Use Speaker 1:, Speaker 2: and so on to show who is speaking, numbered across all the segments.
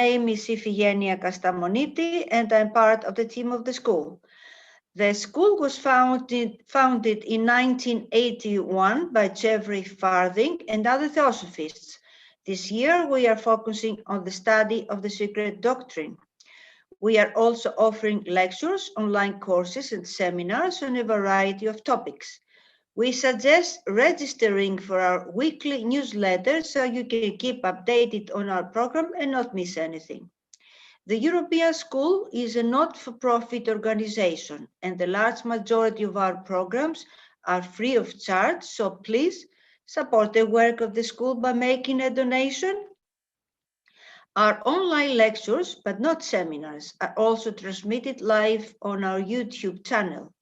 Speaker 1: name is Ifigenia Kastamoniti, and I'm part of the team of the school. The school was founded in 1981 by Jeffrey Farthing and other theosophists. This year, we are focusing on the study of the secret doctrine. We are also offering lectures, online courses, and seminars on a variety of topics. We suggest registering for our weekly newsletter so you can keep updated on our program and not miss anything. The European School is a not-for-profit organization, and the large majority of our programs are free of charge, so please support the work of the school by making a donation. Our online lectures, but not seminars, are also transmitted live on our YouTube channel,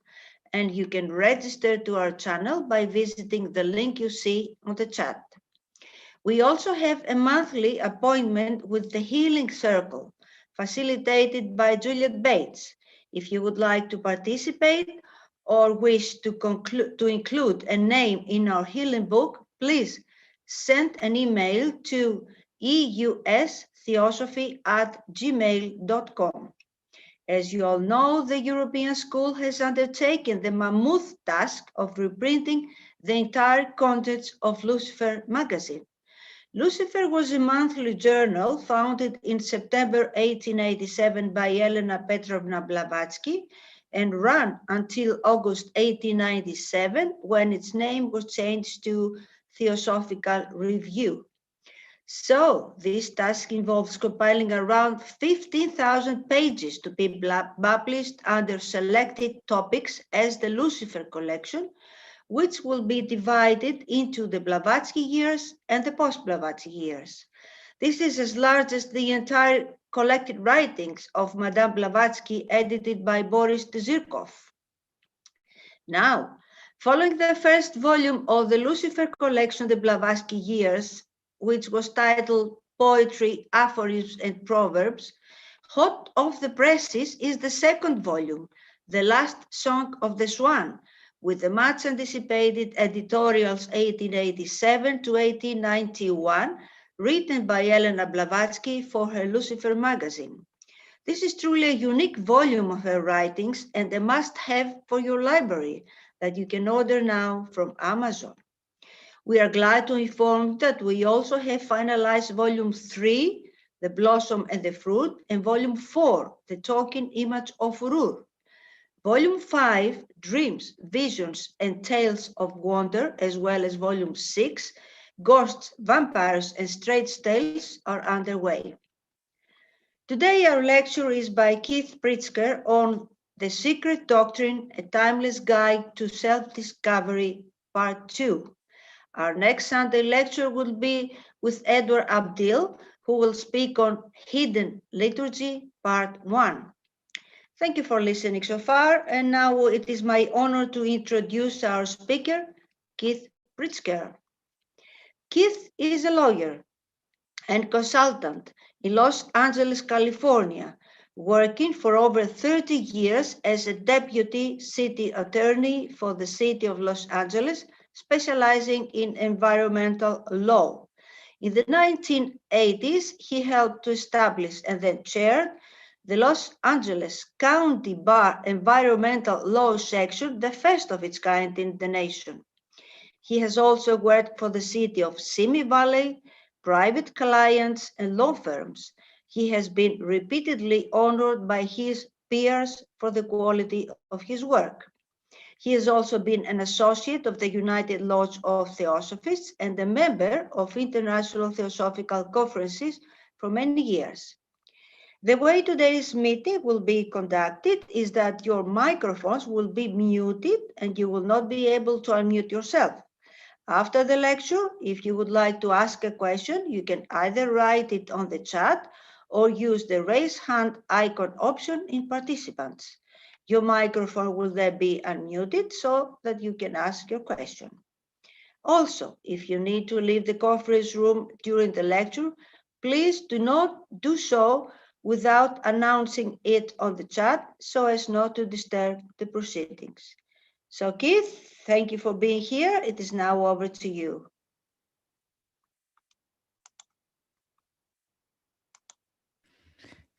Speaker 1: and you can register to our channel by visiting the link you see on the chat. We also have a monthly appointment with the Healing Circle, facilitated by Juliet Bates. If you would like to participate or wish to include a name in our healing book, please send an email to eustheosophy@gmail.com. As you all know, the European School has undertaken the mammoth task of reprinting the entire contents of Lucifer magazine. Lucifer was a monthly journal founded in September 1887 by Elena Petrovna Blavatsky and ran until August 1897, when its name was changed to Theosophical Review. So this task involves compiling around 15,000 pages to be published under selected topics as the Lucifer collection, which will be divided into the Blavatsky years and the post-Blavatsky years. This is as large as the entire collected writings of Madame Blavatsky, edited by Boris Tzirkov. Now, following the first volume of the Lucifer collection, the Blavatsky years, which was titled Poetry, Aphorisms, and Proverbs, hot off the presses is the second volume, The Last Song of the Swan, with the much anticipated editorials 1887 to 1891, written by Elena Blavatsky for her Lucifer magazine. This is truly a unique volume of her writings and a must-have for your library that you can order now from Amazon. We are glad to inform that we also have finalized Volume 3, The Blossom and the Fruit, and Volume 4, The Talking Image of Urur. Volume 5, Dreams, Visions, and Tales of Wonder, as well as Volume 6, Ghosts, Vampires, and Strange Tales are underway. Today our lecture is by Keith Pritsker on The Secret Doctrine, A Timeless Guide to Self-Discovery, Part 2. Our next Sunday lecture will be with Edward Abdil, who will speak on Hidden Liturgy, Part 1. Thank you for listening so far, and now it is my honor to introduce our speaker, Keith Pritsker. Keith is a lawyer and consultant in Los Angeles, California, working for over 30 years as a deputy city attorney for the city of Los Angeles, specializing in environmental law. In the 1980s, he helped to establish and then chaired the Los Angeles County Bar Environmental Law Section, the first of its kind in the nation. He has also worked for the city of Simi Valley, private clients, and law firms. He has been repeatedly honored by his peers for the quality of his work. He has also been an associate of the United Lodge of Theosophists and a member of international theosophical conferences for many years. The way today's meeting will be conducted is that your microphones will be muted and you will not be able to unmute yourself. After the lecture, if you would like to ask a question, you can either write it on the chat or use the raise hand icon option in participants. Your microphone will then be unmuted so that you can ask your question. Also, if you need to leave the conference room during the lecture, please do not do so without announcing it on the chat so as not to disturb the proceedings. So Keith, thank you for being here. It is now over to you.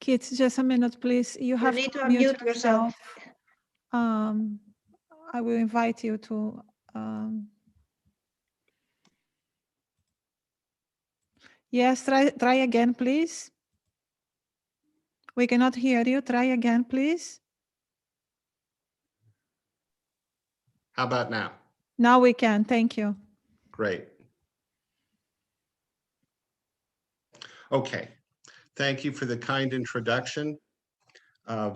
Speaker 2: Kids, just a minute, please. You have
Speaker 1: need
Speaker 2: to
Speaker 1: to
Speaker 2: unmute
Speaker 1: unmute yourself.
Speaker 2: I will invite you to. Yes, try again, please. We cannot hear you. Try again, please.
Speaker 3: How about now?
Speaker 2: Now we can. Thank you.
Speaker 3: Great. Okay. Thank you for the kind introduction.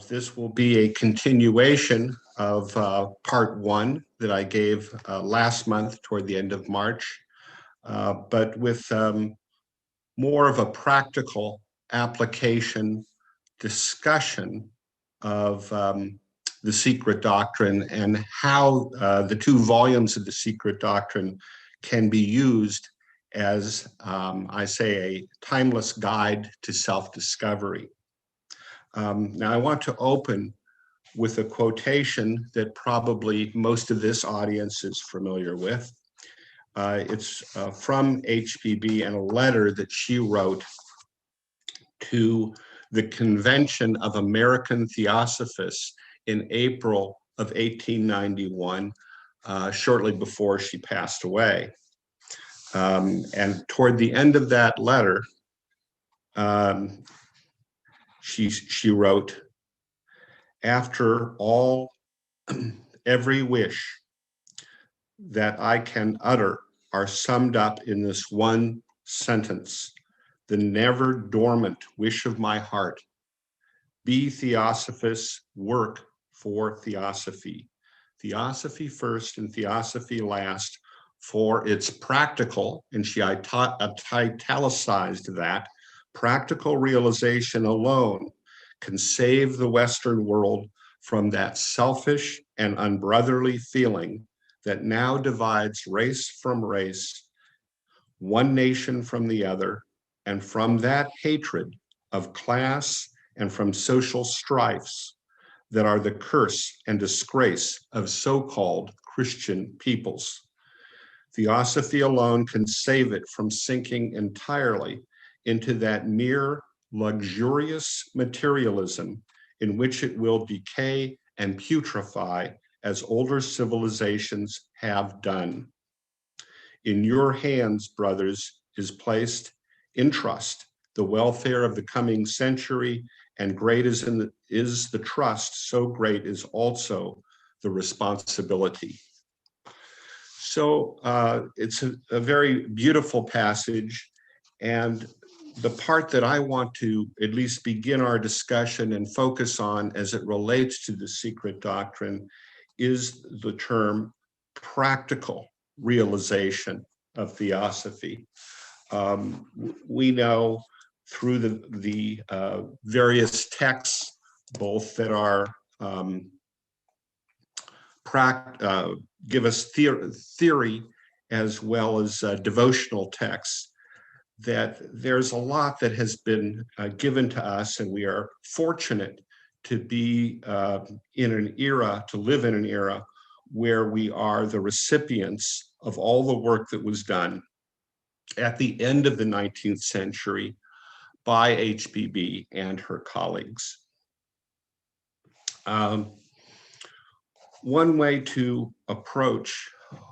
Speaker 3: This will be a continuation of part one that I gave last month toward the end of March, but with more of a practical application discussion of the secret doctrine and how the two volumes of the secret doctrine can be used as, I say, a timeless guide to self-discovery. Now, I want to open with a quotation that probably most of this audience is familiar with. It's from HPB and a letter that she wrote to the Convention of American Theosophists in April of 1891, shortly before she passed away. And toward the end of that letter, she wrote, "After all, every wish that I can utter are summed up in this one sentence, the never dormant wish of my heart. Be theosophists, work for theosophy. Theosophy first and theosophy last, for its practical," and she italicized that, "practical realization alone can save the Western world from that selfish and unbrotherly feeling that now divides race from race, one nation from the other, and from that hatred of class and from social strifes that are the curse and disgrace of so-called Christian peoples. Theosophy alone can save it from sinking entirely into that mere luxurious materialism in which it will decay and putrefy as older civilizations have done. In your hands, brothers, is placed in trust the welfare of the coming century, and great is the trust, so great is also the responsibility." So it's a very beautiful passage, and the part that I want to at least begin our discussion and focus on as it relates to the secret doctrine is the term practical realization of theosophy. We know through the various texts, both that are give us theory as well as devotional texts, that there's a lot that has been given to us, and we are fortunate to be in an era, to live in an era where we are the recipients of all the work that was done at the end of the 19th century by HPB and her colleagues. One way to approach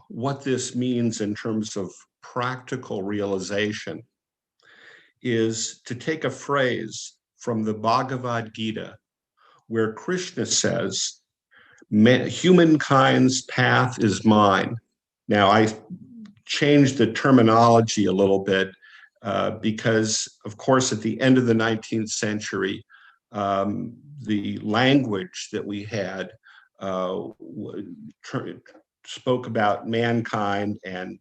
Speaker 3: what this means in terms of practical realization is to take a phrase from the Bhagavad Gita, where Krishna says, "Humankind's path is mine." Now, I changed the terminology a little bit because, of course, at the end of the 19th century, the language that we had spoke about mankind, and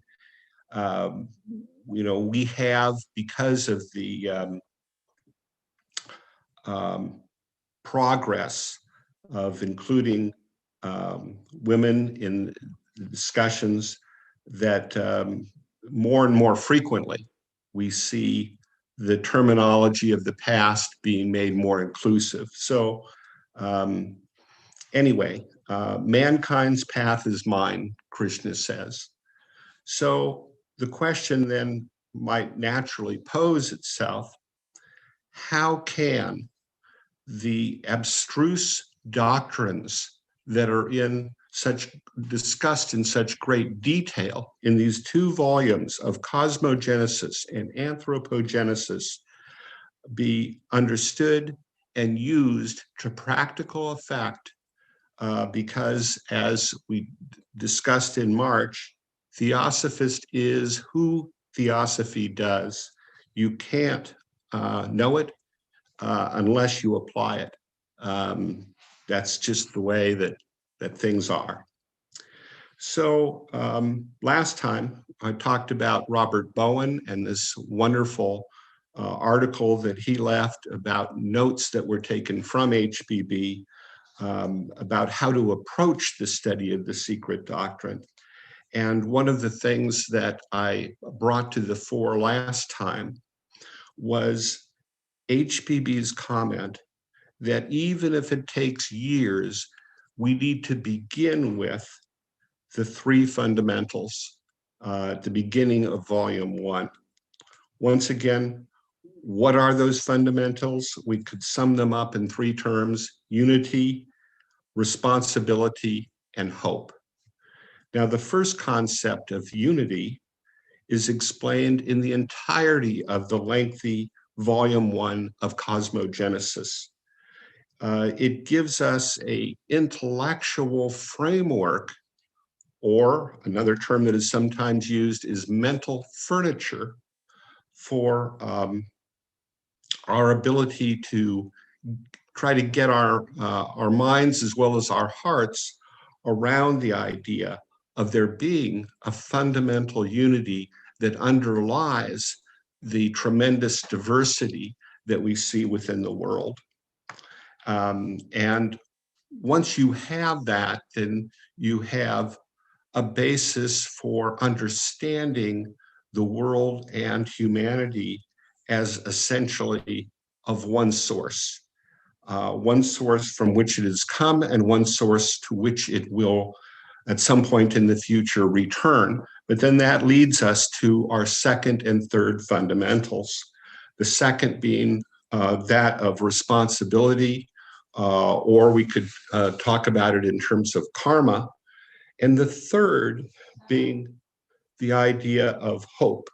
Speaker 3: we have, because of the progress of including women in discussions, that more and more frequently we see the terminology of the past being made more inclusive. So anyway, mankind's path is mine, Krishna says. So the question then might naturally pose itself, how can the abstruse doctrines that are discussed in such great detail in these 2 volumes of cosmogenesis and anthropogenesis be understood and used to practical effect, because, as we discussed in March, Theosophist is who Theosophy does. You can't know it unless you apply it. That's just the way that things are. So last time I talked about Robert Bowen and this wonderful article that he left about notes that were taken from HBB about how to approach the study of the secret doctrine. And one of the things that I brought to the fore last time was HBB's comment that even if it takes years, we need to begin with the 3 fundamentals at the beginning of volume 1. Once again, what are those fundamentals? We could sum them up in 3 terms: unity, responsibility, and hope. Now, the first concept of unity is explained in the entirety of the lengthy volume 1 of Cosmogenesis. It gives us an intellectual framework, or another term that is sometimes used is mental furniture, for our ability to try to get our minds as well as our hearts around the idea of there being a fundamental unity that underlies the tremendous diversity that we see within the world. And once you have that, then you have a basis for understanding the world and humanity as essentially of one source from which it has come and one source to which it will at some point in the future return. But then that leads us to our second and third fundamentals. The second being that of responsibility, or we could talk about it in terms of karma. And the third being the idea of hope,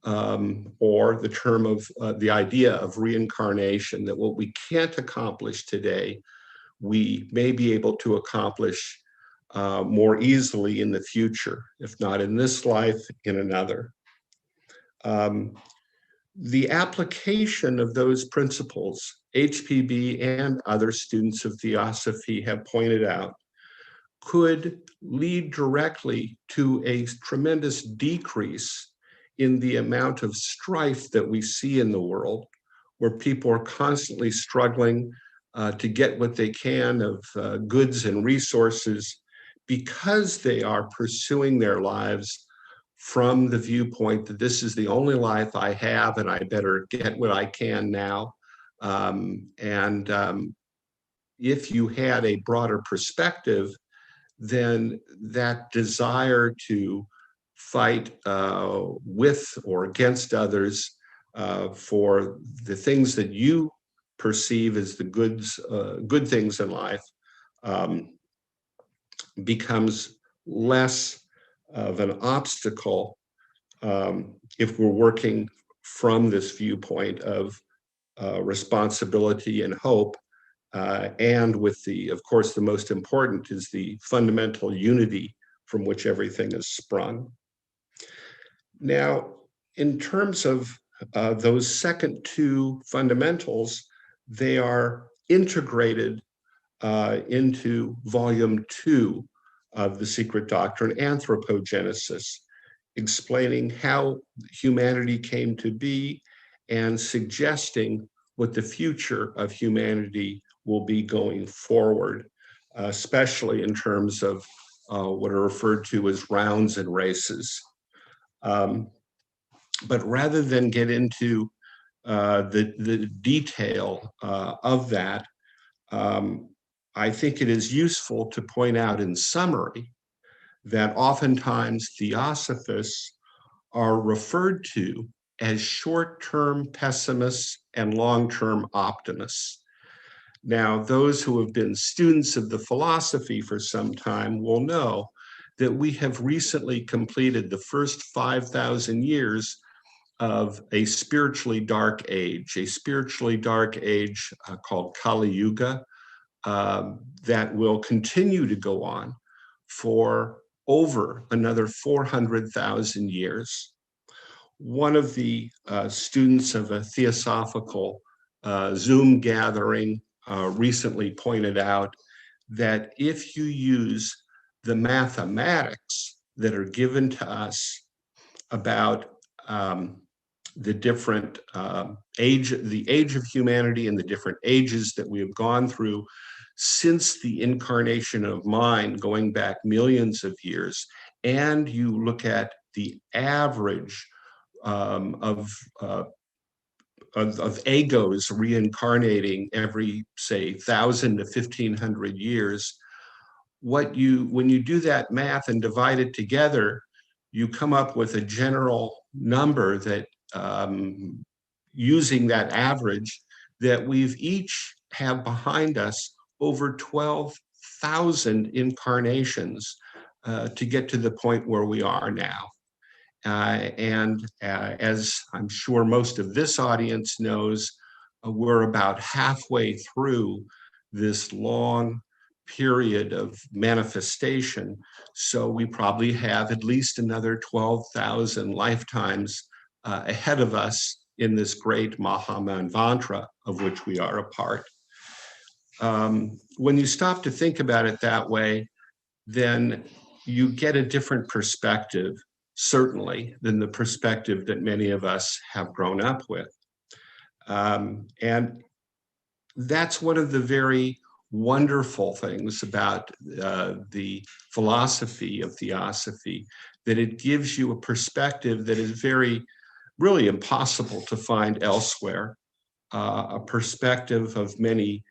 Speaker 3: or the term of the idea of reincarnation, that what we can't accomplish today, we may be able to accomplish more easily in the future, if not in this life, in another. The application of those principles, HPB and other students of Theosophy have pointed out, could lead directly to a tremendous decrease in the amount of strife that we see in the world, where people are constantly struggling to get what they can of goods and resources, because they are pursuing their lives from the viewpoint that this is the only life I have and I better get what I can now. If you had a broader perspective, then that desire to fight with or against others for the things that you perceive as the good things in life becomes less of an obstacle if we're working from this viewpoint of responsibility and hope, and with of course, the most important is the fundamental unity from which everything is sprung. Now, in terms of those second 2 fundamentals, they are integrated into volume 2 of the Secret Doctrine, Anthropogenesis, explaining how humanity came to be and suggesting what the future of humanity will be going forward, especially in terms of what are referred to as rounds and races. But rather than get into the detail of that, I think it is useful to point out in summary that oftentimes Theosophists are referred to as short-term pessimists and long-term optimists. Now, those who have been students of the philosophy for some time will know that we have recently completed the first 5,000 years of a spiritually dark age called Kali Yuga, that will continue to go on for over another 400,000 years. One of the students of a theosophical Zoom gathering recently pointed out that if you use the mathematics that are given to us about the different the age of humanity and the different ages that we have gone through since the incarnation of mind, going back millions of years, and you look at the average of egos reincarnating every, say, 1,000 to 1,500 years, when you do that math and divide it together, you come up with a general number that, using that average, that we've each have behind us over 12,000 incarnations to get to the point where we are now. As I'm sure most of this audience knows, we're about halfway through this long period of manifestation. So we probably have at least another 12,000 lifetimes ahead of us in this great Mahamanvantara of which we are a part. When you stop to think about it that way, then you get a different perspective, certainly, than the perspective that many of us have grown up with. And that's one of the very wonderful things about the philosophy of theosophy, that it gives you a perspective that is really impossible to find elsewhere, a perspective of many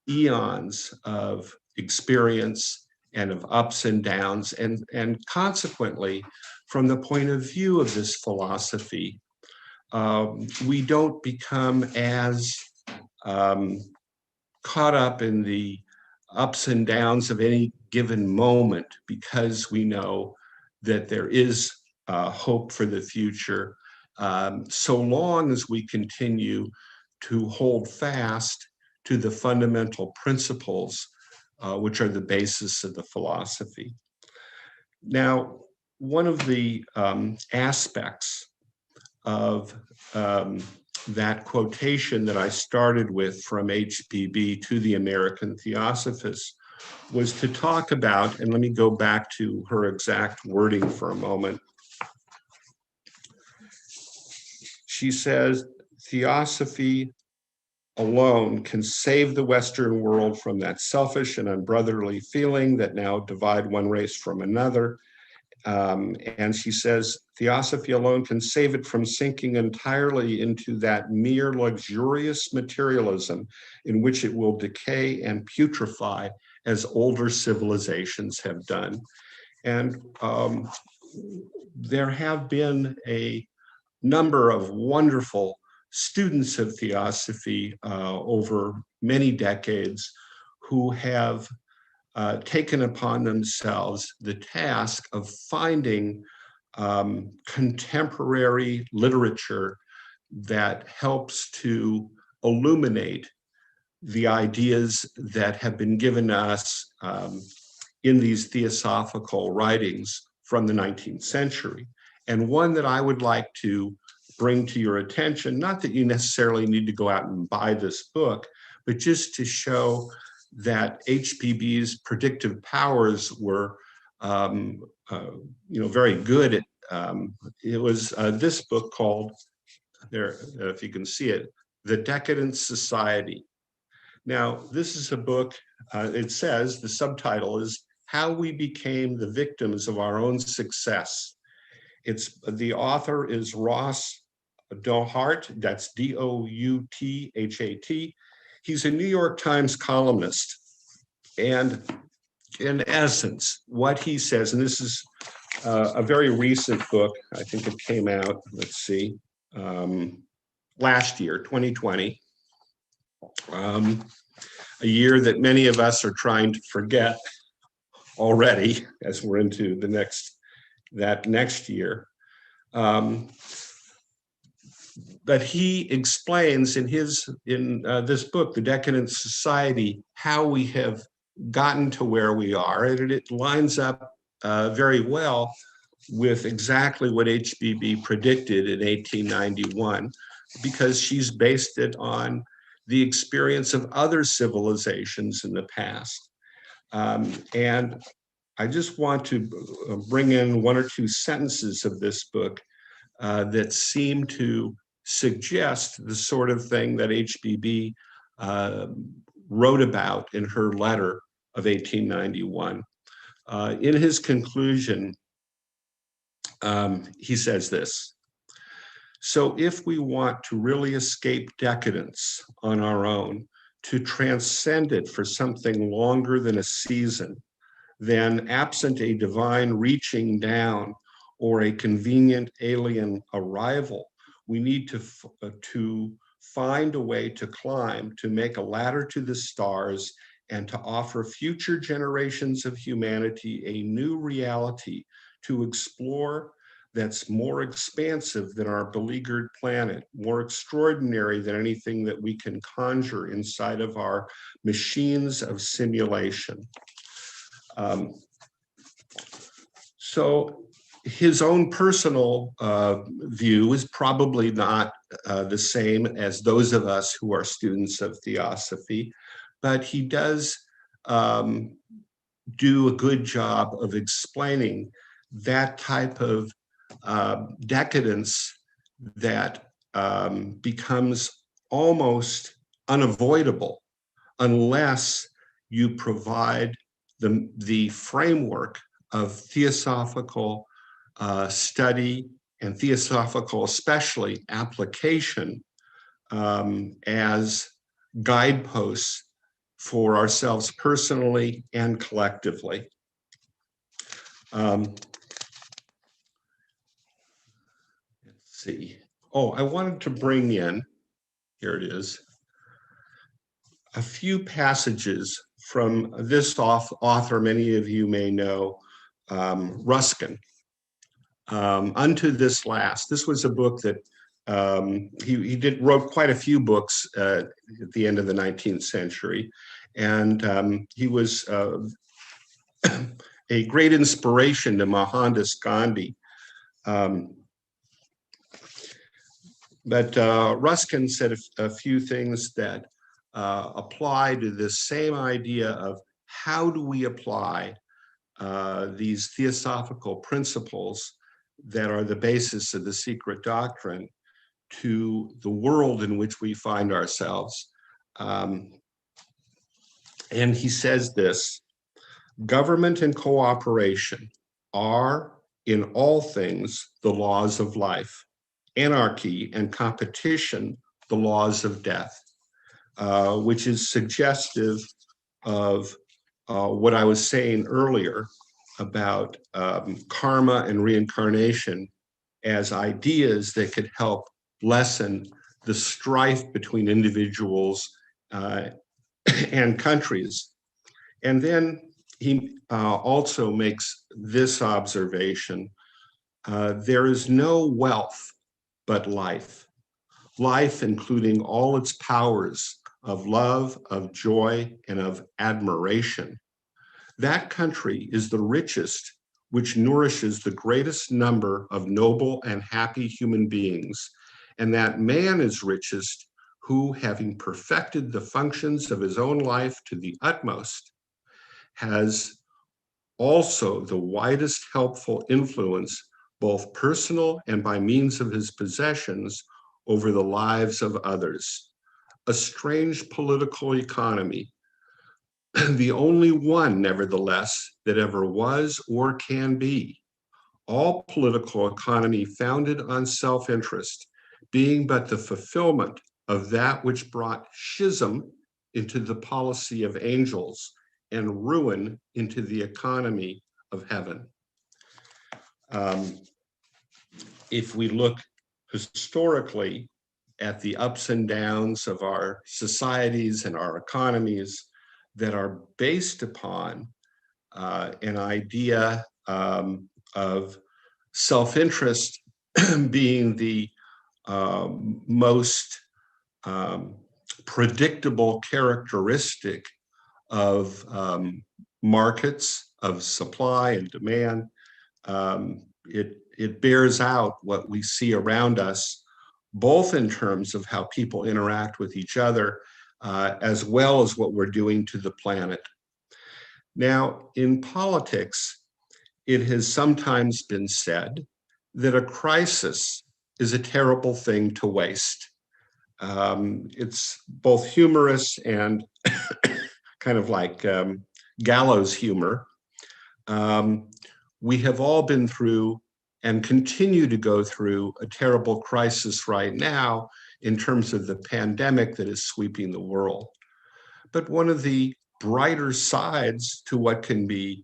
Speaker 3: eons of experience and of ups and downs, and consequently, from the point of view of this philosophy, we don't become as caught up in the ups and downs of any given moment, because we know that there is hope for the future, so long as we continue to hold fast to the fundamental principles which are the basis of the philosophy. Now, one of the aspects of that quotation that I started with from HPB to the American Theosophists was to talk about, and let me go back to her exact wording for a moment. She says, "Theosophy alone can save the Western world from that selfish and unbrotherly feeling that now divide one race from another." And she says, "Theosophy alone can save it from sinking entirely into that mere luxurious materialism in which it will decay and putrefy as older civilizations have done." And there have been a number of wonderful students of theosophy over many decades who have taken upon themselves the task of finding contemporary literature that helps to illuminate the ideas that have been given us in these theosophical writings from the 19th century. And one that I would like to bring to your attention, not that you necessarily need to go out and buy this book, but just to show that HPB's predictive powers were very good at, it was this book called, there, if you can see it, The Decadent Society. Now, this is a book, it says, the subtitle is How We Became the Victims of Our Own Success. The author is Ross Douthat, that's Douthat. He's a New York Times columnist. And in essence, what he says, and this is a very recent book, I think it came out, let's see, last year, 2020. a year that many of us are trying to forget already as we're into that next year. But he explains in this book, The Decadent Society, how we have gotten to where we are, and it lines up very well with exactly what HBB predicted in 1891, because she's based it on the experience of other civilizations in the past. And I just want to bring in one or two sentences of this book that seem to suggest the sort of thing that HBB wrote about in her letter of 1891. In his conclusion, he says this: "So if we want to really escape decadence on our own, to transcend it for something longer than a season, then absent a divine reaching down or a convenient alien arrival, we need to find a way to climb, to make a ladder to the stars, and to offer future generations of humanity a new reality to explore that's more expansive than our beleaguered planet, more extraordinary than anything that we can conjure inside of our machines of simulation." So his own personal view is probably not the same as those of us who are students of theosophy, but he does do a good job of explaining that type of decadence that becomes almost unavoidable unless you provide the framework of theosophical study and theosophical, especially application, as guideposts for ourselves personally and collectively. Let's see. Oh, I wanted to bring in, here it is, a few passages from this author many of you may know, Ruskin. Unto This Last. This was a book that he wrote quite a few books at the end of the 19th century, and he was a great inspiration to Mohandas Gandhi. But Ruskin said a few things that apply to this same idea of how do we apply these theosophical principles that are the basis of the secret doctrine to the world in which we find ourselves. And he says this: "Government and cooperation are in all things the laws of life, anarchy and competition the laws of death," which is suggestive of what I was saying earlier about karma and reincarnation as ideas that could help lessen the strife between individuals and countries. And then he also makes this observation: there is no wealth but life. Life, including all its powers of love, of joy, and of admiration. That country is the richest, which nourishes the greatest number of noble and happy human beings, and that man is richest, who, having perfected the functions of his own life to the utmost, has also the widest helpful influence, both personal and by means of his possessions, over the lives of others. A strange political economy, the only one, nevertheless, that ever was or can be. All political economy founded on self-interest, being but the fulfillment of that which brought schism into the policy of angels and ruin into the economy of heaven. If we look historically at the ups and downs of our societies and our economies that are based upon an idea of self-interest being the most predictable characteristic of markets, of supply and demand. It bears out what we see around us, both in terms of how people interact with each other, as well as what we're doing to the planet. Now, in politics, it has sometimes been said that a crisis is a terrible thing to waste. It's both humorous and kind of like gallows humor. We have all been through and continue to go through a terrible crisis right now in terms of the pandemic that is sweeping the world. But one of the brighter sides to what can be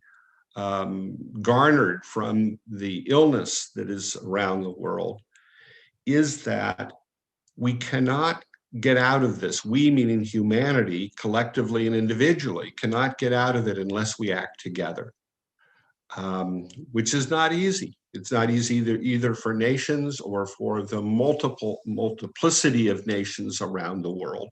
Speaker 3: garnered from the illness that is around the world is that we cannot get out of this. We, meaning humanity, collectively and individually, cannot get out of it unless we act together, which is not easy. It's not easy either for nations or for the multiplicity of nations around the world.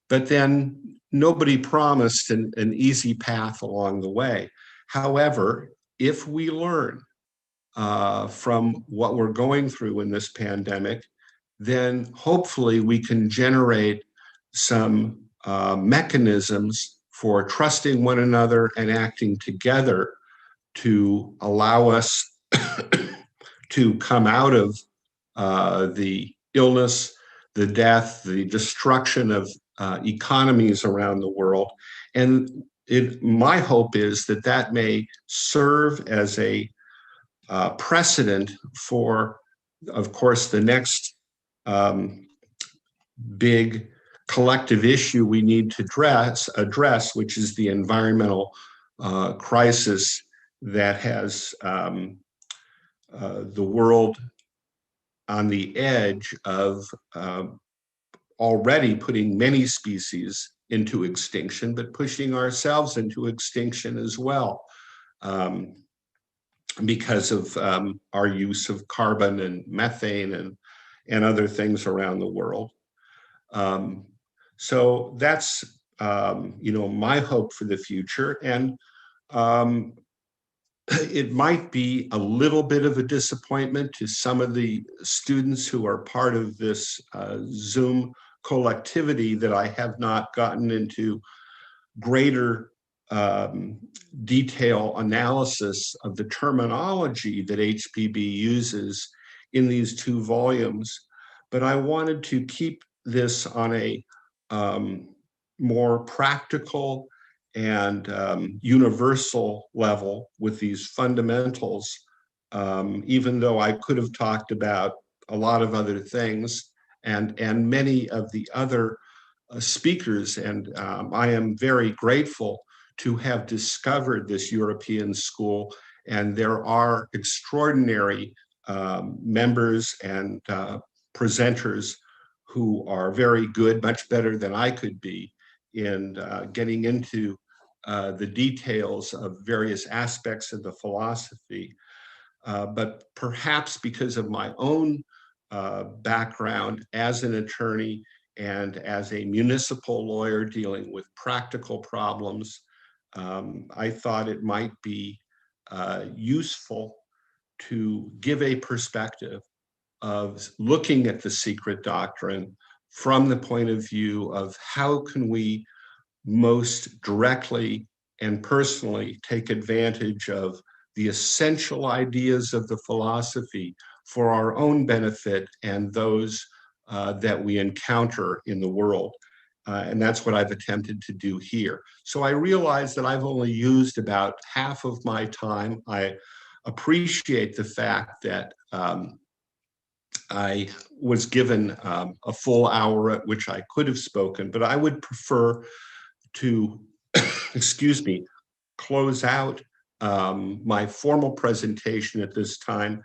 Speaker 3: But then nobody promised an easy path along the way. However, if we learn from what we're going through in this pandemic, then hopefully we can generate some mechanisms for trusting one another and acting together to allow us to come out of the illness, the death, the destruction of economies around the world. And my hope is that that may serve as a precedent for, of course, the next big collective issue we need to address, which is the environmental crisis that has the world on the edge of already putting many species into extinction, but pushing ourselves into extinction as well, because of our use of carbon and methane and other things around the world. So that's my hope for the future. And it might be a little bit of a disappointment to some of the students who are part of this Zoom collectivity that I have not gotten into greater detail analysis of the terminology that HPB uses in these two volumes. But I wanted to keep this on a more practical and universal level with these fundamentals, even though I could have talked about a lot of other things and many of the other speakers. And I am very grateful to have discovered this European school. And there are extraordinary members and presenters who are very good, much better than I could be in getting into the details of various aspects of the philosophy. But perhaps because of my own background as an attorney and as a municipal lawyer dealing with practical problems, I thought it might be useful to give a perspective of looking at the secret doctrine from the point of view of how can we most directly and personally take advantage of the essential ideas of the philosophy for our own benefit and those that we encounter in the world. And that's what I've attempted to do here. So I realize that I've only used about half of my time. I appreciate the fact that I was given a full hour at which I could have spoken, but I would prefer to, excuse me, close out my formal presentation at this time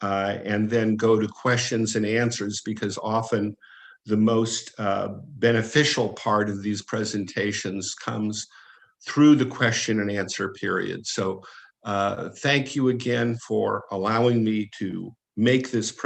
Speaker 3: and then go to questions and answers, because often the most beneficial part of these presentations comes through the question and answer period. So thank you again for allowing me to make this presentation.